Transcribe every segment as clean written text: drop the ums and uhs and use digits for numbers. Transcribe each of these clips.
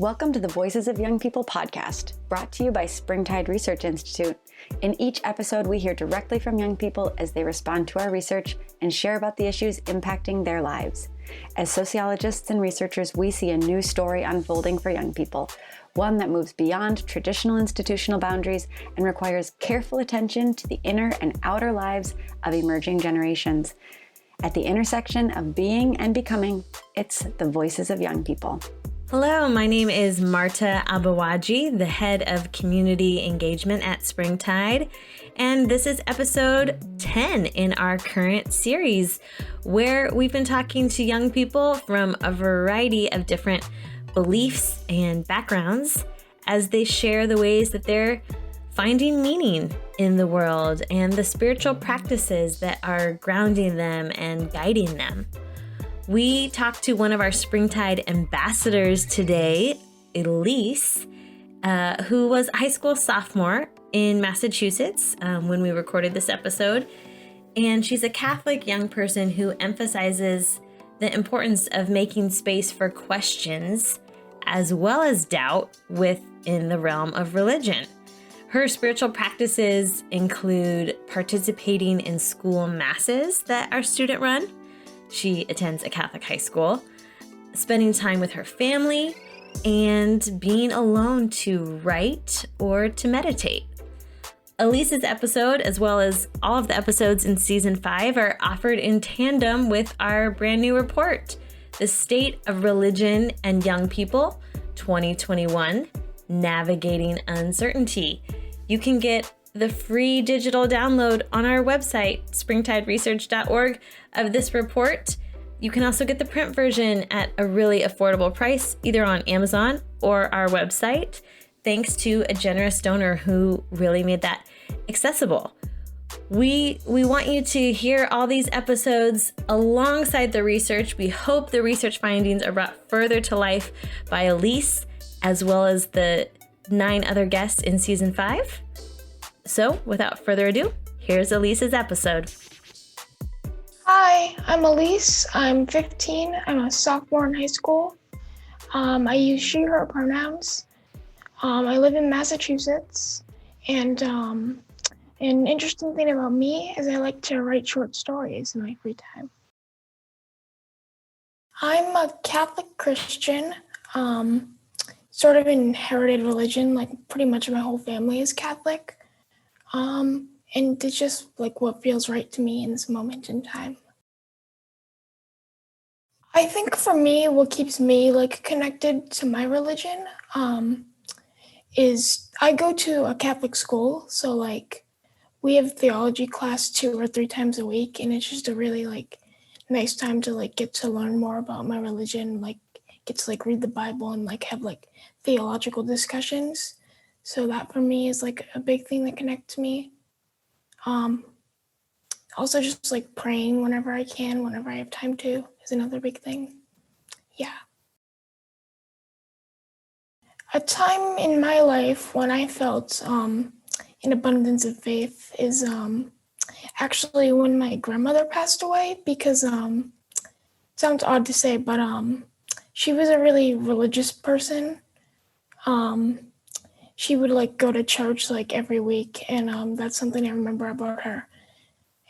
Welcome to the Voices of Young People podcast, brought to you by Springtide Research Institute. In each episode, we hear directly from young people as they respond to our research and share about the issues impacting their lives. As sociologists and researchers, we see a new story unfolding for young people, one that moves beyond traditional institutional boundaries and requires careful attention to the inner and outer lives of emerging generations. At the intersection of being and becoming, it's the Voices of Young People. Hello, my name is Marta Abawaji, the head of community engagement at Springtide, and this is episode 10 in our current series, where we've been talking to young people from a variety of different beliefs and backgrounds as they share the ways that they're finding meaning in the world and the spiritual practices that are grounding them and guiding them. We talked to one of our Springtide ambassadors today, Elyse, who was a high school sophomore in Massachusetts when we recorded this episode. And she's a Catholic young person who emphasizes the importance of making space for questions as well as doubt within the realm of religion. Her spiritual practices include participating in school masses that are student-run. She attends a Catholic high school, spending time with her family, and being alone to write or to meditate. Elise's episode, as well as all of the episodes in season 5, are offered in tandem with our brand new report, The State of Religion and Young People, 2021, Navigating Uncertainty. You can get the free digital download on our website, springtideresearch.org, of this report. You can also get the print version at a really affordable price, either on Amazon or our website, thanks to a generous donor who really made that accessible. We want you to hear all these episodes alongside the research. We hope the research findings are brought further to life by Elyse, as well as the 9 other guests in season 5. So, without further ado, here's Elise's episode. Hi, I'm Elyse. I'm 15. I'm a sophomore in high school. I use she, her pronouns. I live in Massachusetts. And an interesting thing about me is I like to write short stories in my free time. I'm a Catholic Christian, sort of inherited religion, like pretty much my whole family is Catholic. And it's just like what feels right to me in this moment in time. I think for me, what keeps me like connected to my religion is I go to a Catholic school. So like we have theology class 2 or 3 times a week. And it's just a really like nice time to like get to learn more about my religion, like get to like read the Bible and like have like theological discussions. So that for me is like a big thing that connects me. Also just like praying whenever I can, whenever I have time to, is another big thing. Yeah. A time in my life when I felt an abundance of faith is actually when my grandmother passed away, because it sounds odd to say, but she was a really religious person. She would like go to church like every week, and that's something I remember about her.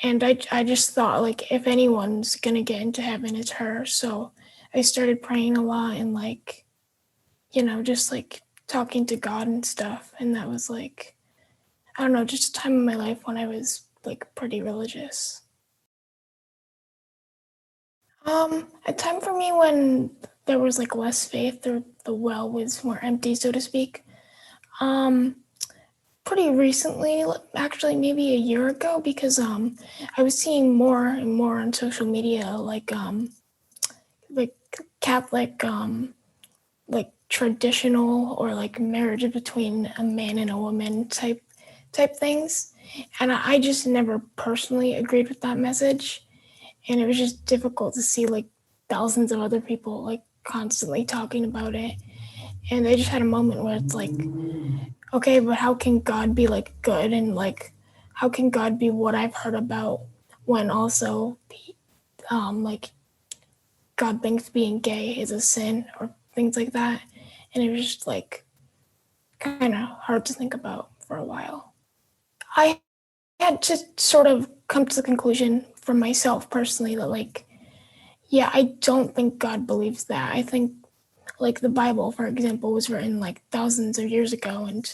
And I just thought like if anyone's gonna get into heaven, it's her. So I started praying a lot and like, just like talking to God and stuff. And that was like, I don't know, just a time in my life when I was like pretty religious. A time for me when there was like less faith, or the well was more empty, so to speak. Pretty recently, actually maybe a year ago, because I was seeing more and more on social media like Catholic like traditional or like marriage between a man and a woman type things, and I just never personally agreed with that message, and it was just difficult to see like thousands of other people like constantly talking about it. And I just had a moment where it's like, okay, but how can God be like good, and like how can God be what I've heard about when also like God thinks being gay is a sin or things like that. and it was just like kind of hard to think about for a while. I had to sort of come to the conclusion for myself personally that like, yeah, I don't think God believes that. I think like the Bible, for example, was written like thousands of years ago, and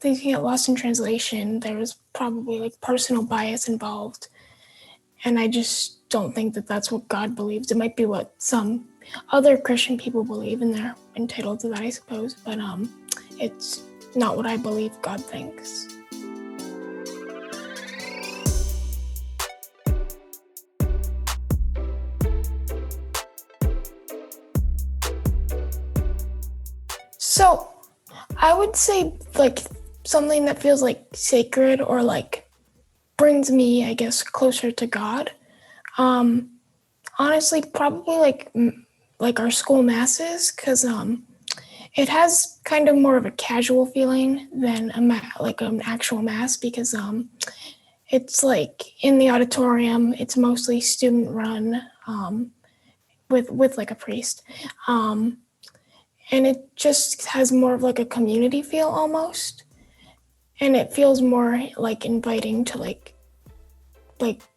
things can get lost in translation. There was probably like personal bias involved, and I just don't think that that's what God believes. It might be what some other Christian people believe, and they're entitled to that, I suppose, but it's not what I believe God thinks. So I would say like something that feels like sacred or like brings me, I guess, closer to God. Honestly, probably like our school masses, because it has kind of more of a casual feeling than like an actual mass, because it's like in the auditorium. It's mostly student run, with like a priest. And it just has more of like a community feel almost. And it feels more like inviting to like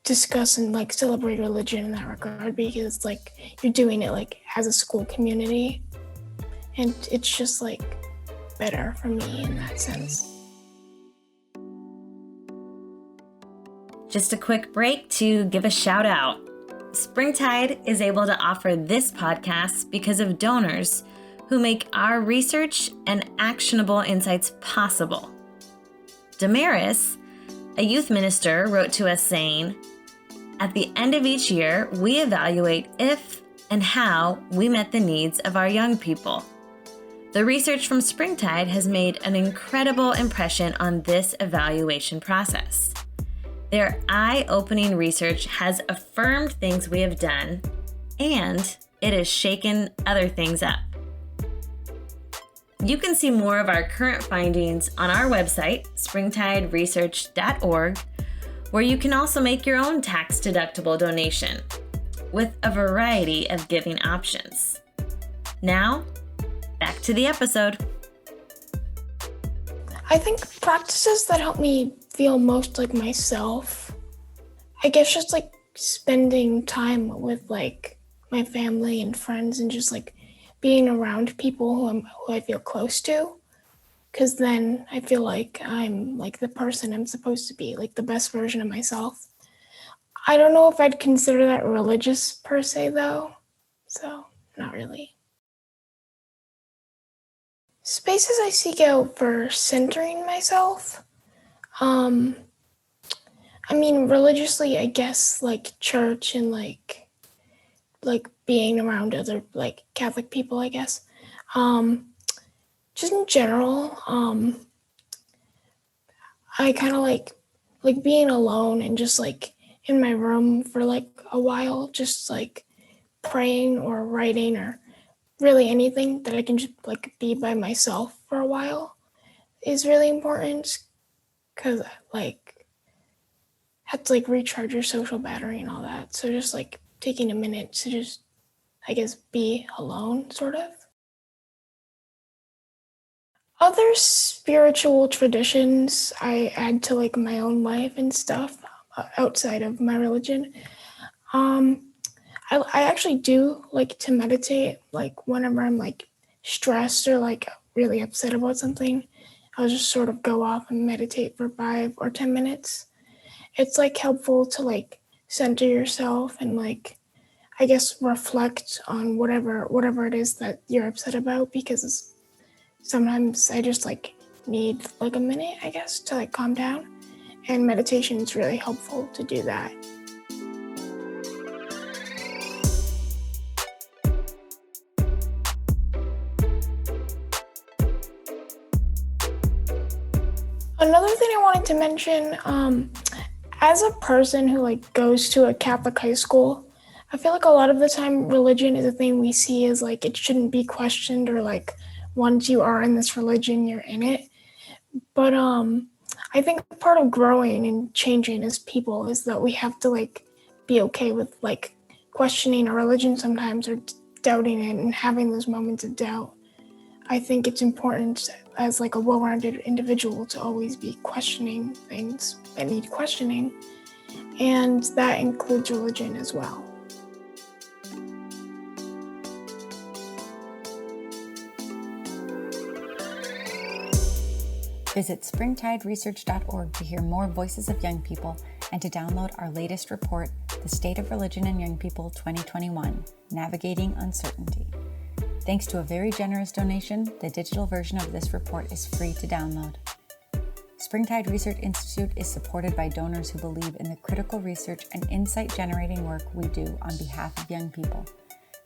discuss and like celebrate religion in that regard, because it's like you're doing it like as a school community. And it's just like better for me in that sense. Just a quick break to give a shout out. Springtide is able to offer this podcast because of donors who make our research and actionable insights possible. Damaris, a youth minister, wrote to us saying, "At the end of each year, we evaluate if and how we met the needs of our young people. The research from Springtide has made an incredible impression on this evaluation process. Their eye-opening research has affirmed things we have done, and it has shaken other things up." You can see more of our current findings on our website, springtideresearch.org, where you can also make your own tax-deductible donation with a variety of giving options. Now, back to the episode. I think practices that help me feel most like myself, I guess just like spending time with like my family and friends, and just like being around people who I feel close to, because then I feel like I'm like the person I'm supposed to be, like the best version of myself. I don't know if I'd consider that religious per se though, so not really. Spaces I seek out for centering myself. I mean, religiously, I guess like church and like being around other like Catholic people, I guess. Just in general, I kind of like being alone and just like in my room for like a while, just like praying or writing or really anything that I can just like be by myself for a while is really important, because like have to like recharge your social battery and all that. So just like taking a minute to just, I guess, be alone, sort of. Other spiritual traditions I add to like my own life and stuff outside of my religion. I actually do like to meditate, like whenever I'm like stressed or like really upset about something. I'll just sort of go off and meditate for 5 or 10 minutes. It's like helpful to like center yourself and like, I guess, reflect on whatever it is that you're upset about, because sometimes I just like need like a minute, I guess, to like calm down, and meditation is really helpful to do that. Another thing I wanted to mention, as a person who like goes to a Catholic high school, I feel like a lot of the time religion is a thing we see as like it shouldn't be questioned, or like once you are in this religion, you're in it. But I think part of growing and changing as people is that we have to like be okay with like questioning our religion sometimes, or doubting it and having those moments of doubt. I think it's important as like a well-rounded individual to always be questioning things that need questioning, and that includes religion as well. Visit springtideresearch.org to hear more voices of young people and to download our latest report, The State of Religion and Young People 2021, Navigating Uncertainty. Thanks to a very generous donation, the digital version of this report is free to download. Springtide Research Institute is supported by donors who believe in the critical research and insight-generating work we do on behalf of young people.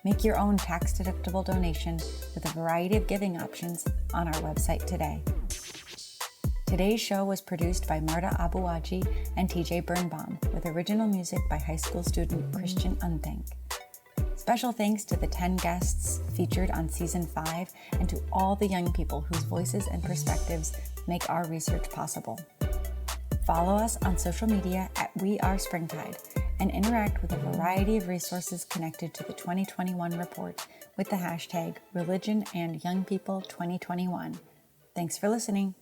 Make your own tax-deductible donation with a variety of giving options on our website today. Today's show was produced by Marta Abuwaji and TJ Birnbaum, with original music by high school student Christian Unthank. Special thanks to the 10 guests featured on Season 5 and to all the young people whose voices and perspectives make our research possible. Follow us on social media at We Are Springtide and interact with a variety of resources connected to the 2021 report with the hashtag Religion and Young People 2021. Thanks for listening.